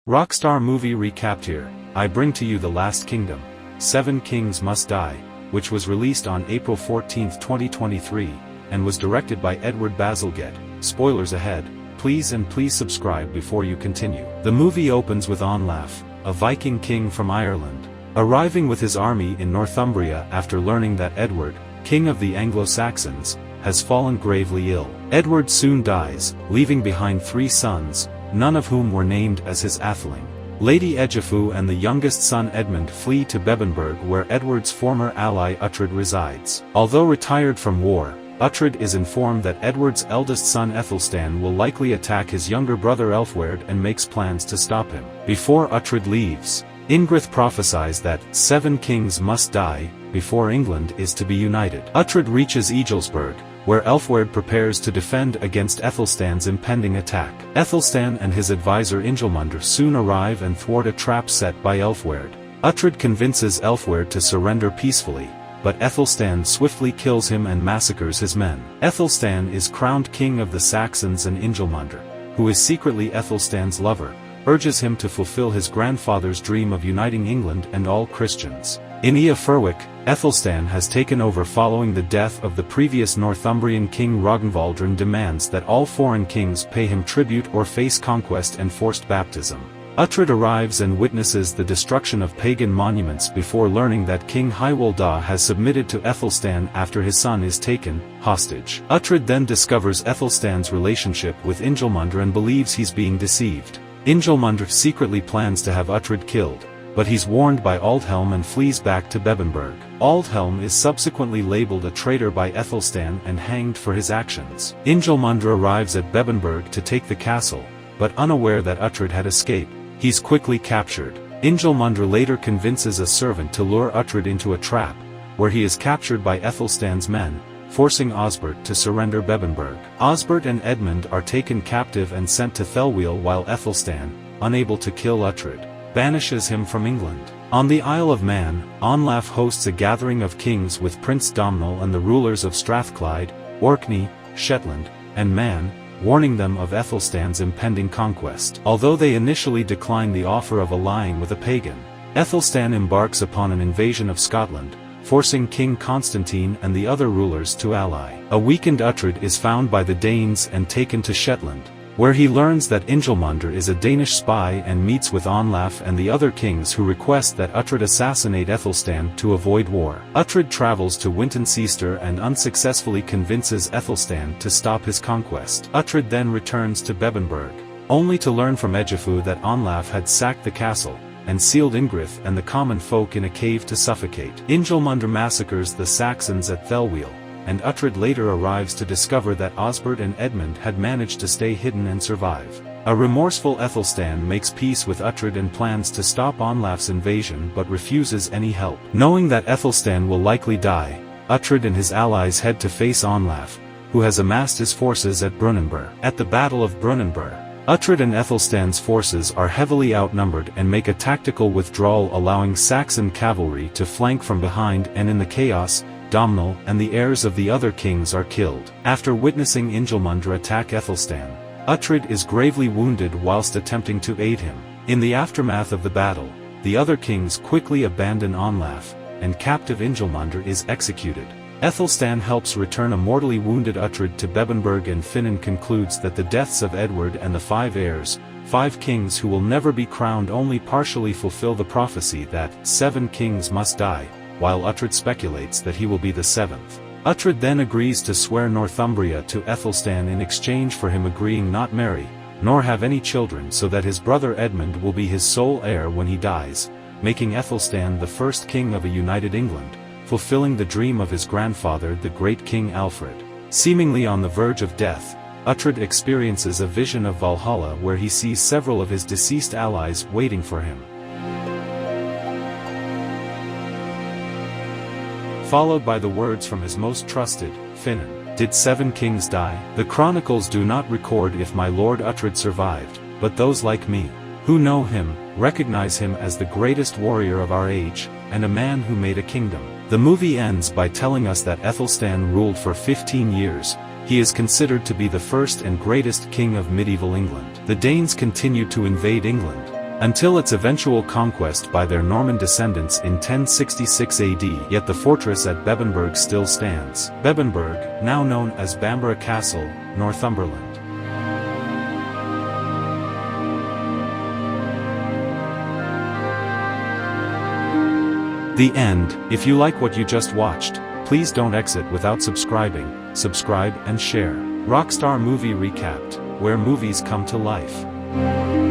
Rockstar Movie Recapped here. I bring to you The Last Kingdom, 7 Kings Must Die, which was released on April 14, 2023, and was directed by Edward Bazalgette. Spoilers ahead, please subscribe before you continue. The movie opens with Olaf, a Viking king from Ireland, arriving with his army in Northumbria after learning that Edward, king of the Anglo-Saxons, has fallen gravely ill. Edward soon dies, leaving behind 3 sons, none of whom were named as his atheling. Lady Egifu and the youngest son Edmund flee to Brunanburh, where Edward's former ally Uhtred resides. Although retired from war, Uhtred is informed that Edward's eldest son Ethelstan will likely attack his younger brother Ælfweard and makes plans to stop him. Before Uhtred leaves, Ingrid prophesies that 7 kings must die before England is to be united. Uhtred reaches Ethelstan, where Ælfweard prepares to defend against Ethelstan's impending attack. Ethelstan and his advisor Ingelmundr soon arrive and thwart a trap set by Ælfweard. Uhtred convinces Ælfweard to surrender peacefully, but Ethelstan swiftly kills him and massacres his men. Ethelstan is crowned king of the Saxons, and Ingelmundr, who is secretly Ethelstan's lover, urges him to fulfill his grandfather's dream of uniting England and all Christians. In Eoferwick, Ethelstan has taken over following the death of the previous Northumbrian king Ragnvald and demands that all foreign kings pay him tribute or face conquest and forced baptism. Uhtred arrives and witnesses the destruction of pagan monuments before learning that King Hywalda has submitted to Ethelstan after his son is taken hostage. Uhtred then discovers Ethelstan's relationship with Ingelmundr and believes he's being deceived. Ingelmundr secretly plans to have Uhtred killed, but he's warned by Aldhelm and flees back to Brunanburh. Aldhelm is subsequently labeled a traitor by Ethelstan and hanged for his actions. Ingelmundr arrives at Brunanburh to take the castle, but unaware that Uhtred had escaped, he's quickly captured. Ingelmundr later convinces a servant to lure Uhtred into a trap, where he is captured by Ethelstan's men, forcing Osbert to surrender Brunanburh. Osbert and Edmund are taken captive and sent to Thelwell, while Ethelstan, unable to kill Uhtred, banishes him from England. On the Isle of Man, Olaf hosts a gathering of kings with Prince Domhnall and the rulers of Strathclyde, Orkney, Shetland, and Man, warning them of Ethelstan's impending conquest. Although they initially decline the offer of allying with a pagan, Ethelstan embarks upon an invasion of Scotland, forcing King Constantine and the other rulers to ally. A weakened Uhtred is found by the Danes and taken to Shetland, where he learns that Ingelmundr is a Danish spy and meets with Olaf and the other kings, who request that Uhtred assassinate Ethelstan to avoid war. Uhtred travels to Wintoncester and unsuccessfully convinces Ethelstan to stop his conquest. Uhtred then returns to Brunanburh, only to learn from Egifu that Olaf had sacked the castle, and sealed Ingrid and the common folk in a cave to suffocate. Ingelmundr massacres the Saxons at Thelwell, and Uhtred later arrives to discover that Osbert and Edmund had managed to stay hidden and survive. A remorseful Ethelstan makes peace with Uhtred and plans to stop Olaf's invasion, but refuses any help. Knowing that Ethelstan will likely die, Uhtred and his allies head to face Olaf, who has amassed his forces at Brunanburh. At the Battle of Brunanburh, Uhtred and Ethelstan's forces are heavily outnumbered and make a tactical withdrawal, allowing Saxon cavalry to flank from behind, and in the chaos, Domhnall and the heirs of the other kings are killed. After witnessing Ingelmundr attack Ethelstan, Uhtred is gravely wounded whilst attempting to aid him. In the aftermath of the battle, the other kings quickly abandon Olaf, and captive Ingelmundr is executed. Ethelstan helps return a mortally wounded Uhtred to Brunanburh, and Finan concludes that the deaths of Edward and the 5 heirs, 5 kings who will never be crowned, only partially fulfill the prophecy that 7 kings must die, while Uhtred speculates that he will be the 7th. Uhtred then agrees to swear Northumbria to Ethelstan in exchange for him agreeing not marry, nor have any children, so that his brother Edmund will be his sole heir when he dies, making Ethelstan the first king of a united England, fulfilling the dream of his grandfather, the great King Alfred. Seemingly on the verge of death, Uhtred experiences a vision of Valhalla, where he sees several of his deceased allies waiting for him, followed by the words from his most trusted, Finan. Did 7 kings die? The chronicles do not record if my lord Uhtred survived, but those like me, who know him, recognize him as the greatest warrior of our age, and a man who made a kingdom. The movie ends by telling us that Ethelstan ruled for 15 years, He is considered to be the first and greatest king of medieval England. The Danes continued to invade England. until its eventual conquest by their Norman descendants in 1066 AD. Yet the fortress at Brunanburh still stands. Brunanburh, now known as Bamborough Castle, Northumberland. The end. If you like what you just watched, please don't exit without subscribing. Subscribe and share. Rockstar Movie Recapped, where movies come to life.